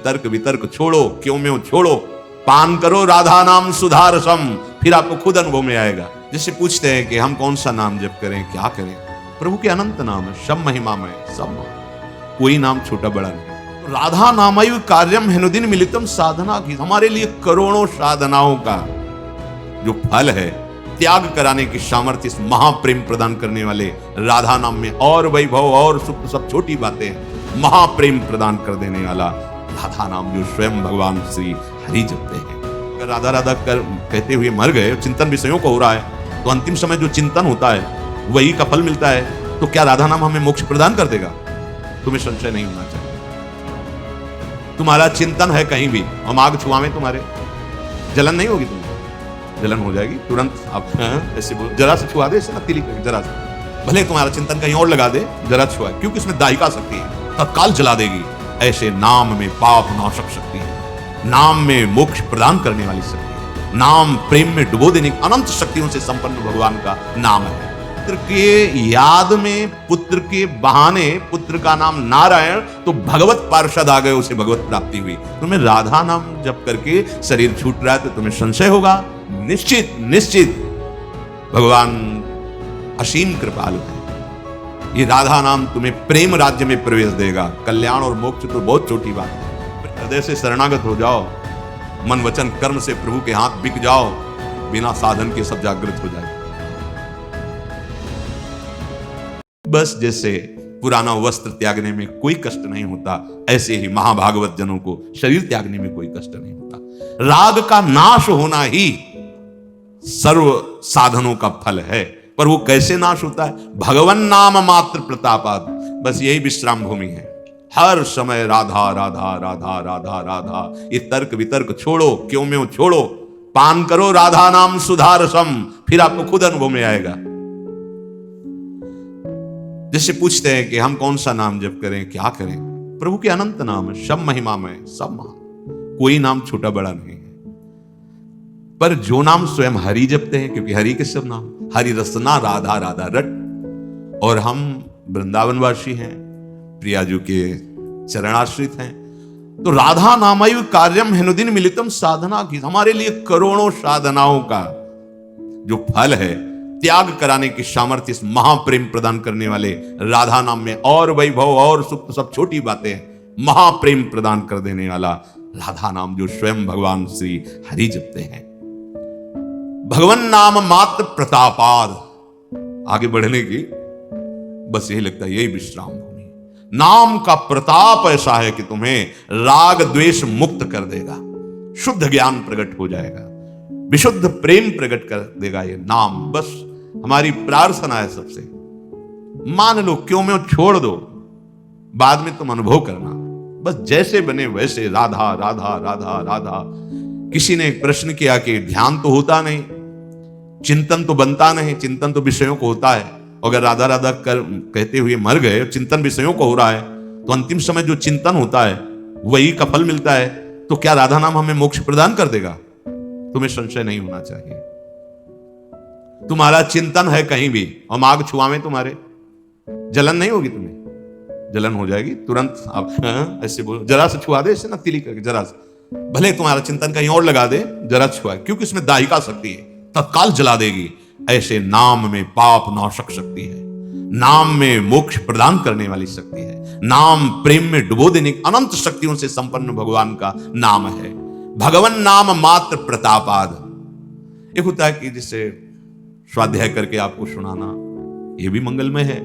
तर्क वितर्क छोड़ो, क्यों में छोड़ो, पान करो राधा नाम सुधारसम, फिर आपको खुद अनुभव में आएगा। जिससे पूछते हैं कि हम कौन सा नाम जप करें, क्या करें? प्रभु के अनंत नाम है, सब महिमामय, सब महान, कोई नाम छोटा बड़ा नहीं। राधा नामयु कार्यम हेनुदिन मिलितम साधना की, हमारे लिए करोड़ों साधनाओं का जो फल है, त्याग कराने की सामर्थ्य इस महाप्रेम प्रदान करने वाले राधा नाम में और वैभव और सुख सब छोटी बातें हैं। महाप्रेम प्रदान कर देने वाला राधा नाम जो स्वयं भगवान श्री हरि जपते हैं। अगर राधा राधा कर कहते हुए मर गए, चिंतन विषयों को हो रहा है, तो अंतिम समय जो चिंतन होता है वही का फल मिलता है, तो क्या राधा नाम हमें मोक्ष प्रदान कर देगा? तुम्हें संशय नहीं होना चाहिए। तुम्हारा चिंतन है कहीं भी और आग छुआवे तुम्हारे, जलन नहीं होगी, तुम्हें जलन हो जाएगी तुरंत। आप ऐसे बोल, जरा से छुआ दे, ऐसे ना तिली करके जरा से, भले तुम्हारा चिंतन कहीं और लगा दे, जरा छुआ, क्योंकि इसमें दायिका शक्ति है, तत्काल जला देगी। ऐसे नाम में पाप नाशक शक्ति है, नाम में मोक्ष प्रदान करने वाली शक्ति है, नाम प्रेम में डुबो देने अनंत शक्तियों से संपन्न भगवान का नाम है। पुत्र के याद में, पुत्र के बहाने पुत्र का नाम नारायण, तो भगवत पार्षद आ गए, उसे भगवत प्राप्ति हुई। तुम्हें राधा नाम जप करके शरीर छूट रहा है तो तुम्हें संशय होगा? निश्चित निश्चित भगवान असीम कृपालु है। ये राधा नाम तुम्हें प्रेम राज्य में प्रवेश देगा। कल्याण और मोक्ष तो बहुत छोटी बात है। हृदय से शरणागत हो जाओ, मन वचन कर्म से प्रभु के हाथ बिक जाओ, बिना साधन के सब जागृत हो जाए। बस जैसे पुराना वस्त्र त्यागने में कोई कष्ट नहीं होता, ऐसे ही महाभागवत जनों को शरीर त्यागने में कोई कष्ट नहीं होता। राग का नाश होना ही सर्व साधनों का फल है। पर वो कैसे नाश होता है? भगवन नाम मात्र प्रतापाद। बस यही विश्राम भूमि है। हर समय राधा राधा राधा राधा राधा, ये तर्क वितर्क छोड़ो, क्यों में छोड़ो, पान करो राधा नाम सुधारसम, फिर आपको खुद अनुभव में आएगा। जिससे पूछते हैं कि हम कौन सा नाम जप करें, क्या करें? प्रभु के अनंत नाम है, सब महिमामय, सब महान, कोई नाम छोटा बड़ा नहीं है। पर जो नाम स्वयं हरि जपते हैं, क्योंकि हरि के सब नाम, हरि रसना राधा राधा रट, और हम वृंदावनवासी हैं, प्रियाजू के चरणाश्रित हैं, तो राधा नामयु कार्यम हेनुदिन मिलितम साधना की, हमारे लिए करोड़ों साधनाओं का जो फल है, त्याग कराने की सामर्थ्य इस महाप्रेम प्रदान करने वाले राधा नाम में और वैभव और सुख सब छोटी बातें हैं। महाप्रेम प्रदान कर देने वाला राधा नाम जो स्वयं भगवान श्री हरि जपते हैं। भगवन नाम मात्र प्रतापाद, आगे बढ़ने की बस यही लगता है, यही विश्राम भूमि। नाम का प्रताप ऐसा है कि तुम्हें राग द्वेष मुक्त कर देगा, शुद्ध ज्ञान प्रकट हो जाएगा, विशुद्ध प्रेम प्रकट कर देगा ये नाम। बस हमारी प्रार्थना है सबसे, मान लो, क्यों में छोड़ दो, बाद में तुम अनुभव करना। बस जैसे बने वैसे राधा राधा राधा राधा। किसी ने एक प्रश्न किया कि ध्यान तो होता नहीं, चिंतन तो बनता नहीं, चिंतन तो विषयों को होता है। अगर राधा राधा कर कहते हुए मर गए, चिंतन विषयों को हो रहा है, तो अंतिम समय जो चिंतन होता है वही का फल मिलता है, तो क्या राधा नाम हमें मोक्ष प्रदान कर देगा? तुम्हें संशय नहीं होना चाहिए। तुम्हारा चिंतन है कहीं भी और आग छुआवे तुम्हारे, जलन नहीं होगी, तुम्हें जलन हो जाएगी तुरंत। आप ऐसे बोल, जरा से छुआ दे, ऐसे ना तिली करके जरा से, भले तुम्हारा चिंतन कहीं और लगा दे, जरा छुआ, क्योंकि इसमें दायिका शक्ति है, तत्काल जला देगी। ऐसे नाम में पाप नाशक शक्ति है, नाम में मोक्ष प्रदान करने वाली शक्ति है, नाम प्रेम में डुबो देने अनंत शक्तियों से संपन्न भगवान का नाम है। भगवन नाम मात्र प्रतापाद। एक होता है कि जिसे स्वाध्याय करके आपको सुनाना, यह भी मंगलमय है,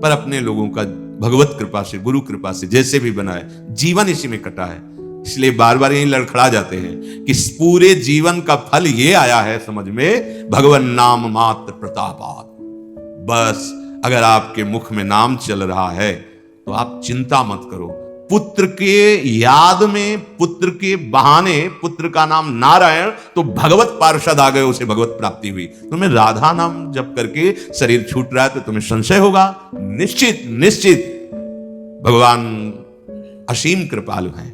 पर अपने लोगों का भगवत कृपा से, गुरु कृपा से जैसे भी बना है, जीवन इसी में कटा है, इसलिए बार बार यही लड़खड़ा जाते हैं कि पूरे जीवन का फल ये आया है समझ में, भगवन नाम मात्र प्रतापाद। बस अगर आपके मुख में नाम चल रहा है तो आप चिंता मत करो। पुत्र के याद में, पुत्र के बहाने पुत्र का नाम नारायण, तो भगवत पार्षद आ गए, उसे भगवत प्राप्ति हुई। तुम्हें राधा नाम जप करके शरीर छूट रहा है तो तुम्हें संशय होगा? निश्चित निश्चित भगवान असीम कृपालु हैं।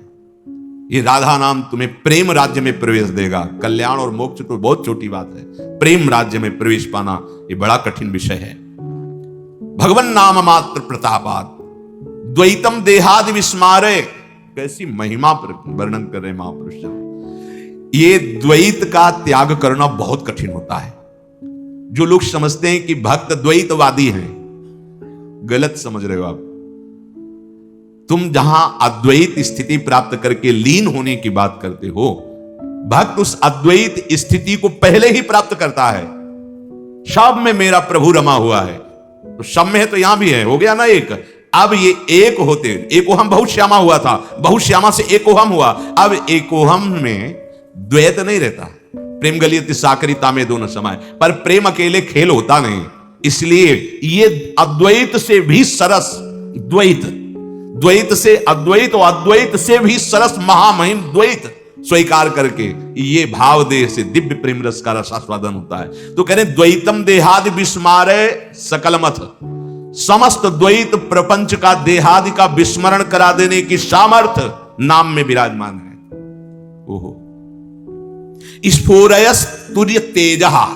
ये राधा नाम तुम्हें प्रेम राज्य में प्रवेश देगा। कल्याण और मोक्ष तो बहुत छोटी बात है, प्रेम राज्य में प्रवेश पाना ये बड़ा कठिन विषय है। भगवन नाम मात्र प्रतापात द्वैतम देहादि विस्मारे, कैसी महिमा वर्णन कर रहे महापुरुष जब। ये द्वैत का त्याग करना बहुत कठिन होता है। जो लोग समझते हैं कि भक्त द्वैतवादी हैं, गलत समझ रहे हो आप। तुम जहां अद्वैत स्थिति प्राप्त करके लीन होने की बात करते हो, भक्त उस अद्वैत स्थिति को पहले ही प्राप्त करता है। सब में मेरा प्रभु रमा हुआ है, तो सब में है तो यहां भी है, हो गया ना एक। अब ये एक होते, एकोहम बहुश्यामा हुआ था, बहुश्यामा से एकोहम हुआ। अब एकोहम में द्वैत नहीं रहता। प्रेम गलियत साकरिता में दोनों समाये, पर प्रेम अकेले खेल होता नहीं। इसलिए ये अद्वैत से भी सरस द्वैत, द्वैत से अद्वैत और अद्वैत से भी सरस महामहिम द्वैत स्वीकार करके ये भाव देह से दिव्य प्रेम रस का रसास्वादन होता है। तो कह रहे द्वैतम देहादि विस्मारे सकलमथ, समस्त द्वैत प्रपंच का देहादि का विस्मरण करा देने की सामर्थ्य नाम में विराजमान है। ओहो, स्फोरयस तुर्य तेजहा,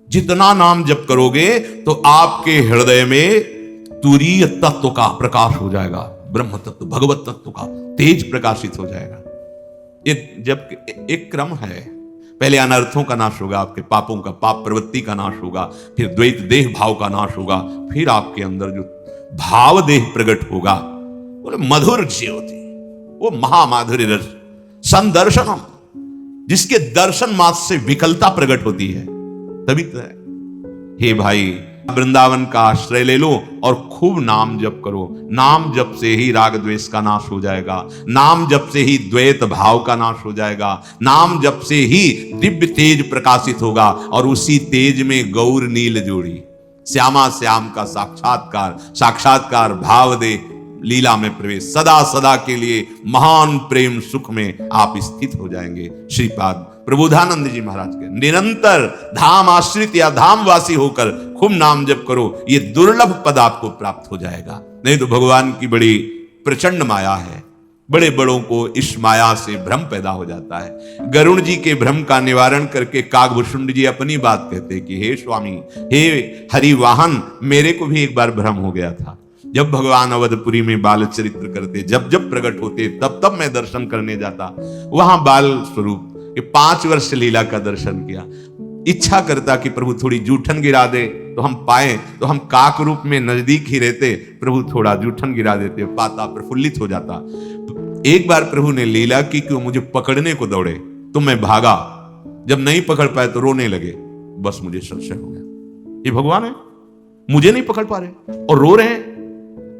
जितना नाम जप करोगे तो आपके हृदय में तुरीय तत्व का प्रकाश हो जाएगा, ब्रह्म तत्व भगवत तत्व का तेज प्रकाशित हो जाएगा। ये जब एक क्रम है, पहले अनर्थों का नाश होगा, आपके पापों का, पाप प्रवृत्ति का नाश होगा, फिर द्वैत देह भाव का नाश होगा, फिर आपके अंदर जो भाव देह प्रकट होगा, बोले मधुर ज्योति, वो महामाधुर्य रस संदर्शनम, जिसके दर्शन मात्र से विकलता प्रकट होती है। तभी तो है, हे भाई वृंदावन का आश्रय ले लो और खूब नाम जप करो। नाम जप से ही राग द्वेष का नाश हो जाएगा, नाम जप से ही द्वैत भाव का नाश हो जाएगा, नाम जप से ही दिव्य तेज प्रकाशित होगा, और उसी तेज में गौर नील जोड़ी श्यामा श्याम का साक्षात्कार, साक्षात्कार भाव दे लीला में प्रवेश, सदा सदा के लिए महान प्रेम सुख में आप स्थित हो जाएंगे। श्रीपाद प्रबोधानंद जी महाराज के निरंतर धाम आश्रित या धामवासी होकर खूब नाम जप करो, ये दुर्लभ पद आपको प्राप्त हो जाएगा। नहीं तो भगवान की बड़ी प्रचंड माया है, बड़े बड़ों को इस माया से भ्रम पैदा हो जाता है। गरुण जी के भ्रम का निवारण करके काकभूषुंड जी अपनी बात कहते कि हे स्वामी, हे हरिवाहन, मेरे को भी एक बार भ्रम हो गया था। जब भगवान अवधपुरी में बाल चरित्र करते, जब जब प्रकट होते, तब तब मैं दर्शन करने जाता। वहां बाल स्वरूप 5 वर्ष लीला का दर्शन किया। इच्छा करता कि प्रभु थोड़ी जूठन गिरा दे तो हम पाए, तो हम काक रूप में नजदीक ही रहते, प्रभु थोड़ा जूठन गिरा देते, पाता प्रफुल्लित हो जाता। एक बार प्रभु ने लीला की कि वो मुझे पकड़ने को दौड़े, तो मैं भागा। जब नहीं पकड़ पाए तो रोने लगे। बस मुझे संशय हो गया, ये भगवान है, मुझे नहीं पकड़ पा रहे और रो रहे हैं।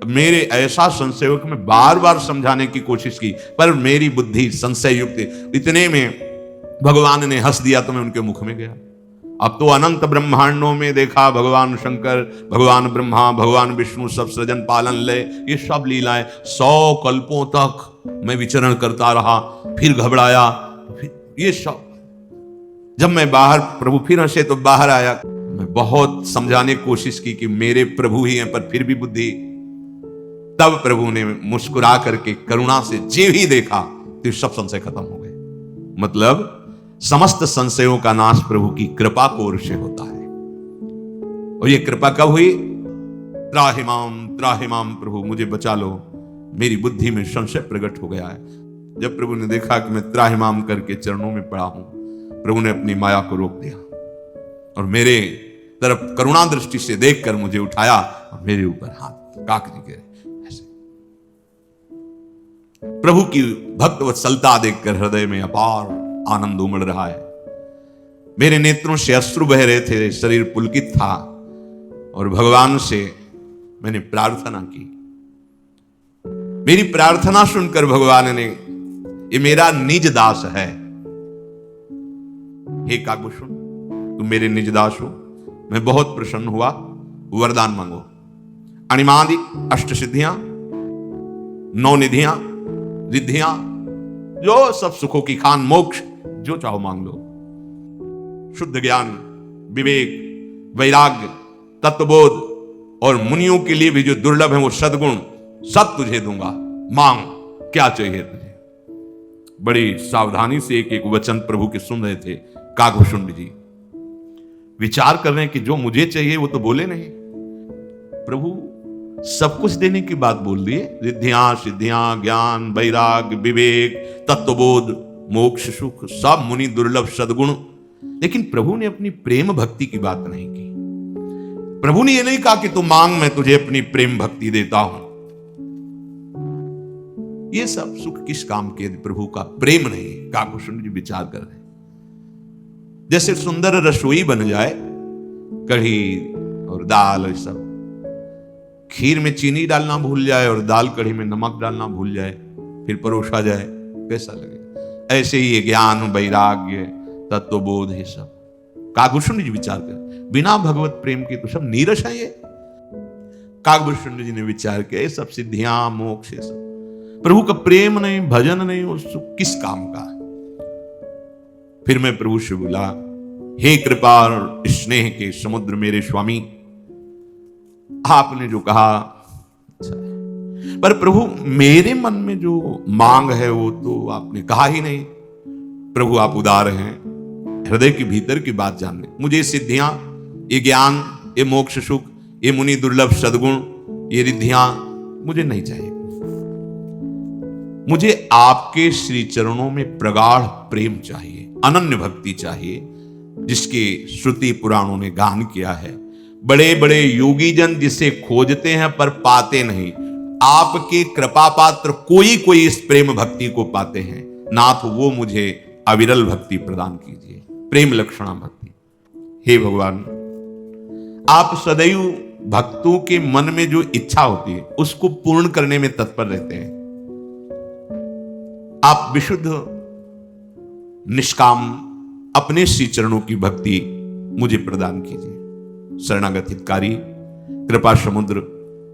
मेरे ऐसा संशय हो कि मैं बार बार समझाने की कोशिश की, पर मेरी बुद्धि संशय युक्त। इतने में भगवान ने हंस दिया तो मैं उनके मुख में गया। अब तो अनंत ब्रह्मांडों में देखा भगवान शंकर, भगवान ब्रह्मा, भगवान विष्णु सब सृजन पालन लय, ये सब लीलाएं 100 कल्पों तक मैं विचरण करता रहा। फिर घबराया, फिर ये सब। जब मैं बाहर, प्रभु फिर हंसे तो बाहर आया। मैं बहुत समझाने की कोशिश की कि मेरे प्रभु ही हैं, पर फिर भी बुद्धि। तब प्रभु ने मुस्कुरा करके करुणा से जे ही देखा तो सब संशय खत्म हो गए। मतलब समस्त संशयों का नाश प्रभु की कृपा को ओर से होता है। और ये कृपा कब हुई? त्राहिमाम प्रभु मुझे बचा लो, मेरी बुद्धि में संशय प्रकट हो गया है। जब प्रभु ने देखा कि मैं त्राहिमाम करके चरणों में पड़ा हूं, प्रभु ने अपनी माया को रोक दिया और मेरे तरफ करुणा दृष्टि से देखकर मुझे उठाया और मेरे ऊपर हाथ काक जी गिरे। प्रभु की भक्त वत्सलता देखकर हृदय में अपार आनंद उमड़ रहा है। मेरे नेत्रों से अश्रु बह रहे थे, शरीर पुलकित था और भगवान से मैंने प्रार्थना की। मेरी प्रार्थना सुनकर भगवान ने, ये मेरा निज दास है, हे काकभूषुंड तुम मेरे निज दास हो। मैं बहुत प्रसन्न हुआ, वरदान मांगो। अणिमादि अष्ट सिद्धियां, 9 निधियां, रिद्धियां, जो सब सुखों की खान, मोक्ष जो चाहो मांग लो। शुद्ध ज्ञान, विवेक, वैराग्य, तत्वबोध और मुनियों के लिए भी जो दुर्लभ है वो सद्गुण, सब तुझे दूंगा, मांग क्या चाहिए तुझे। बड़ी सावधानी से एक एक वचन प्रभु के सुन रहे थे काकभूषुंड जी। विचार कर रहे हैं कि जो मुझे चाहिए वो तो बोले नहीं। प्रभु सब कुछ देने की बात बोल दिए, रिद्धियां सिद्धियां ज्ञान वैराग्य विवेक तत्वबोध मोक्ष सुख सब मुनि दुर्लभ सद्गुण, लेकिन प्रभु ने अपनी प्रेम भक्ति की बात नहीं की। प्रभु ने यह नहीं कहा कि तू मांग मैं तुझे अपनी प्रेम भक्ति देता हूं। ये सब सुख किस काम के यदि प्रभु का प्रेम नहीं। काकुशुंड जी विचार कर रहे, जैसे सुंदर रसोई बन जाए, कढ़ी और दाल और सब, खीर में चीनी डालना भूल जाए और दाल कढ़ी में नमक डालना भूल जाए, फिर परोसा जाए, कैसा लगे। ऐसे ही ये ज्ञान वैराग्य तत्वबोध है सब। काकभूषण जी विचार कर, बिना भगवत प्रेम के तो सब नीरस है। ये काकभूषण जी ने विचार किया, ये सब सिद्धियां मोक्ष है सब, प्रभु का प्रेम नहीं भजन नहीं और सुख किस काम का। फिर मैं प्रभु से बोला, हे कृपा और स्नेह के समुद्र मेरे स्वामी, आपने जो कहा अच्छा है, पर प्रभु मेरे मन में जो मांग है वो तो आपने कहा ही नहीं। प्रभु आप उदार हैं, हृदय के भीतर की बात जानने। मुझे सिद्धियां, ये ज्ञान, ये मोक्ष सुख, ये मुनि दुर्लभ सद्गुण, ये रिद्धियां मुझे नहीं चाहिए। मुझे आपके श्री चरणों में प्रगाढ़ प्रेम चाहिए, अनन्य भक्ति चाहिए, जिसके श्रुति पुराणों ने गान किया है। बड़े बड़े योगी जन जिसे खोजते हैं पर पाते नहीं, आपके कृपा पात्र कोई कोई इस प्रेम भक्ति को पाते हैं। नाथ वो मुझे अविरल भक्ति प्रदान कीजिए, प्रेम लक्षणा भक्ति। हे भगवान, आप सदैव भक्तों के मन में जो इच्छा होती है उसको पूर्ण करने में तत्पर रहते हैं। आप विशुद्ध निष्काम अपने श्री चरणों की भक्ति मुझे प्रदान कीजिए। शरणागत हितकारी, कृपा समुद्र,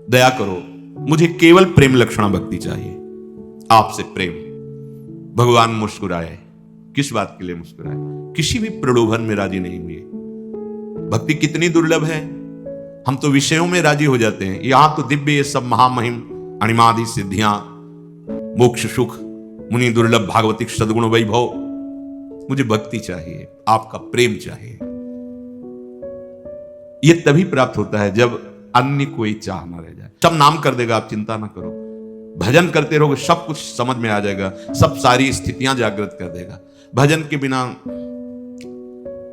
दया करो, मुझे केवल प्रेम लक्षणा भक्ति चाहिए, आपसे प्रेम। भगवान मुस्कुराए। किस बात के लिए मुस्कुराए? किसी भी प्रलोभन में राजी नहीं हुए। भक्ति कितनी दुर्लभ है, हम तो विषयों में राजी हो जाते हैं। यहां तो दिव्य ये सब महामहिम अणिमादि सिद्धियां, मोक्ष सुख, मुनि दुर्लभ भागवतिक सद्गुण वैभव। मुझे भक्ति चाहिए, आपका प्रेम चाहिए। यह तभी प्राप्त होता है जब अन्य कोई चाह ना रह जाए। सब नाम कर देगा, आप चिंता ना करो। भजन करते रहोगे, सब कुछ समझ में आ जाएगा, सब सारी स्थितियां जागृत कर देगा। भजन के बिना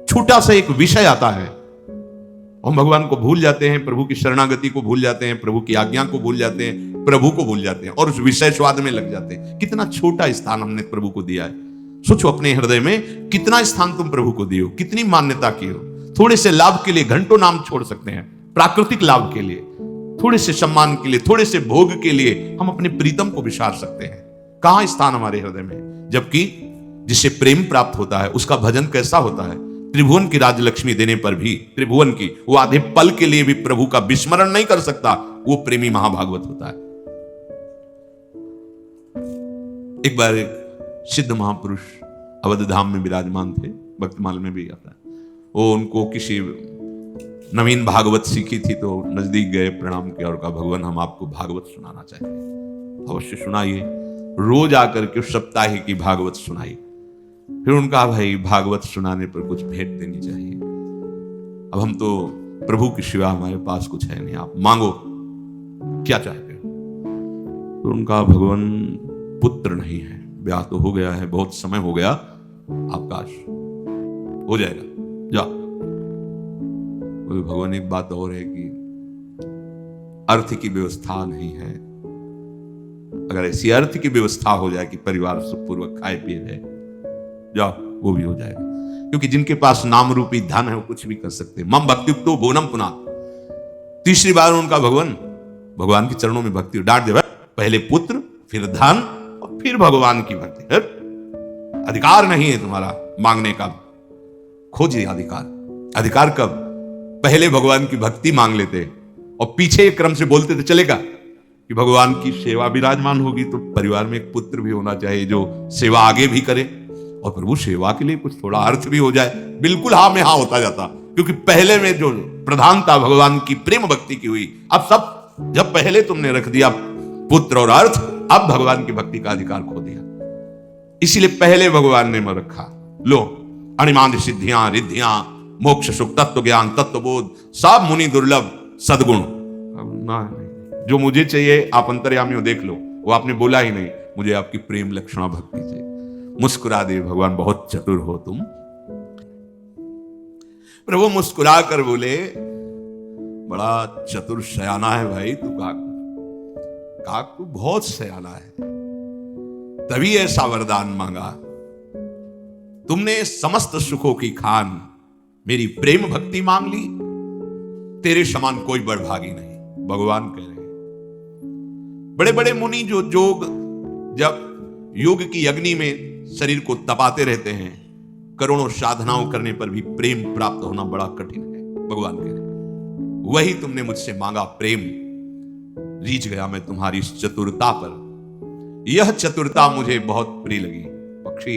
छोटा सा एक विषय आता है, हम भगवान को भूल जाते हैं, प्रभु की शरणागति को भूल जाते हैं, प्रभु की आज्ञा को भूल जाते हैं, प्रभु को भूल जाते हैं और उस विषय स्वाद में लग जाते हैं। कितना छोटा स्थान हमने प्रभु को दिया है। सोचो अपने हृदय में कितना स्थान तुम प्रभु को दियो, कितनी मान्यता की हो। थोड़े से लाभ के लिए घंटों नाम छोड़ सकते हैं, प्राकृतिक लाभ के लिए, थोड़े से सम्मान के लिए, थोड़े से भोग के लिए हम अपने प्रीतम को विसार सकते हैं। कहां स्थान हमारे हृदय में? जबकि जिसे प्रेम प्राप्त होता है उसका भजन कैसा होता है? त्रिभुवन की राजलक्ष्मी देने पर भी, त्रिभुवन की, वो आधे पल के लिए भी प्रभु का विस्मरण नहीं कर सकता, वो प्रेमी महाभागवत होता है। एक बार एक सिद्ध महापुरुष अवध धाम में विराजमान थे, भक्तमाल में भी आता है। वो उनको किसी नवीन भागवत सीखी थी तो नजदीक गए, प्रणाम किया और कहा, भगवान हम आपको भागवत सुनाना चाहते हैं, अवश्य सुनाइए। रोज आकर के सप्ताह की भागवत सुनाई। फिर उनका, भाई भागवत सुनाने पर कुछ भेंट देनी चाहिए। अब हम तो प्रभु के सिवा हमारे पास कुछ है नहीं, आप मांगो, क्या चाहते हो? तो उनका, भगवान पुत्र नहीं है, ब्याह तो हो गया है, बहुत समय हो गया, आकाश हो जाएगा, जाओ। भगवान एक बात और है कि अर्थ की व्यवस्था नहीं है। अगर ऐसी अर्थ की व्यवस्था हो जाए कि परिवार सुखपूर्वक खाए पिए रहे, जाओ, वो भी हो जाएगा। क्योंकि जिनके पास नाम रूपी धन है वो कुछ भी कर सकते हैं। मम भक्तियुक्तो भुवनम पुनात्। तीसरी बार उनका भगवान के चरणों में भक्ति डांट दे, पहले पुत्र, फिर धन और फिर भगवान की भक्ति। अधिकार नहीं है तुम्हारा मांगने का, खोजिए अधिकार। अधिकार कब? पहले भगवान की भक्ति मांग लेते और पीछे एक क्रम से बोलते तो चलेगा कि भगवान की सेवा विराजमान होगी तो परिवार में एक पुत्र भी होना चाहिए जो सेवा आगे भी करे और प्रभु सेवा के लिए कुछ थोड़ा अर्थ भी हो जाए। बिल्कुल हाँ में हाँ होता जाता, क्योंकि पहले में जो प्रधानता भगवान की प्रेम भक्ति की हुई, अब सब जब पहले तुमने रख दिया पुत्र और अर्थ, अब भगवान की भक्ति का अधिकार खो दिया। इसीलिए पहले भगवान ने रखा, लो अणिमादि सिद्धियां रिद्धियां मोक्ष सुख तत्व ज्ञान तत्वबोध सब मुनि दुर्लभ सद्गुण। जो मुझे चाहिए आप अंतर्यामी हो, देख लो। वो आपने बोला ही नहीं, मुझे आपकी प्रेम लक्षणा भक्ति चाहिए। मुस्कुरा दे भगवान, बहुत चतुर हो तुम। प्रभु मुस्कुरा कर बोले, बड़ा चतुर सयाना है भाई तू काक, तू बहुत सयाना है, तभी ऐसा वरदान मांगा। तुमने समस्त सुखों की खान मेरी प्रेम भक्ति मांग ली, तेरे समान कोई बड़भागी नहीं। भगवान कह रहे हैं, बड़े बड़े मुनि जो जब योग की अग्नि में शरीर को तपाते रहते हैं, करोड़ों साधनाओं करने पर भी प्रेम प्राप्त होना बड़ा कठिन है। भगवान कह रहे हैं, वही तुमने मुझसे मांगा प्रेम, रीझ गया मैं तुम्हारी इस चतुरता पर। यह चतुरता मुझे बहुत प्रिय लगी। पक्षी,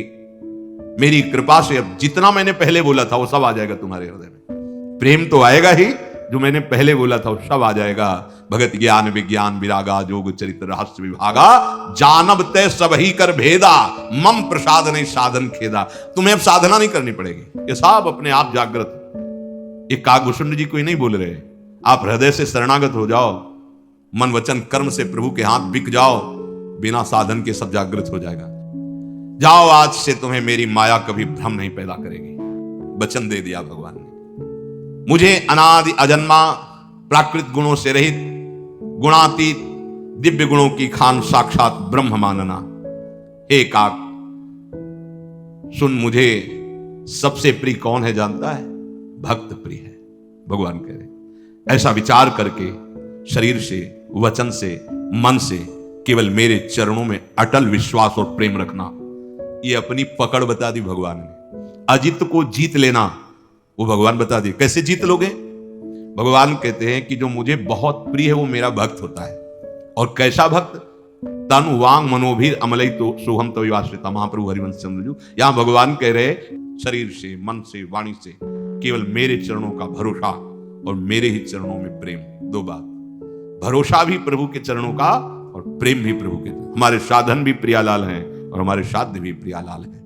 मेरी कृपा से अब जितना मैंने पहले बोला था वो सब आ जाएगा तुम्हारे हृदय में। प्रेम तो आएगा ही, जो मैंने पहले बोला था वो सब आ जाएगा। भगत ज्ञान विज्ञान विरागा जोग चरित्र रहस्य विभागा, जानब तय सब ही कर भेदा, मम प्रसाद नहीं साधन खेदा। तुम्हें अब साधना नहीं करनी पड़ेगी, ये सब अपने आप जागृत। ये काकभूषण जी कोई नहीं बोल रहे, आप हृदय से शरणागत हो जाओ, मन वचन कर्म से प्रभु के हाथ बिक जाओ, बिना साधन के सब जागृत हो जाएगा। जाओ, आज से तुम्हें मेरी माया कभी भ्रम नहीं पैदा करेगी। वचन दे दिया भगवान ने। मुझे अनादि अजन्मा प्राकृत गुणों से रहित गुणातीत दिव्य गुणों की खान साक्षात ब्रह्म मानना। हे काक सुन, मुझे सबसे प्रिय कौन है जानता है? भक्त प्रिय है। भगवान कह रहे, ऐसा विचार करके शरीर से, वचन से, मन से केवल मेरे चरणों में अटल विश्वास और प्रेम रखना। ये अपनी पकड़ बता दी भगवान ने। अजित को जीत लेना वो भगवान बता दिए। कैसे जीत लोगे? भगवान कहते हैं कि जो मुझे बहुत प्रिय है वो मेरा भक्त होता है। और कैसा भक्त? तनु वांग मनोभीर अमलई तो सोहम तो आश्रिता। महाप्रभु हरिवंश चंद्रजू, यहां भगवान कह रहे शरीर से, मन से, वाणी से केवल मेरे चरणों का भरोसा और मेरे ही चरणों में प्रेम। दो बात, भरोसा भी प्रभु के चरणों का और प्रेम भी प्रभु के। हमारे साधन भी प्रियालाल हैं और हमारे साध्य भी प्रियालाल हैं।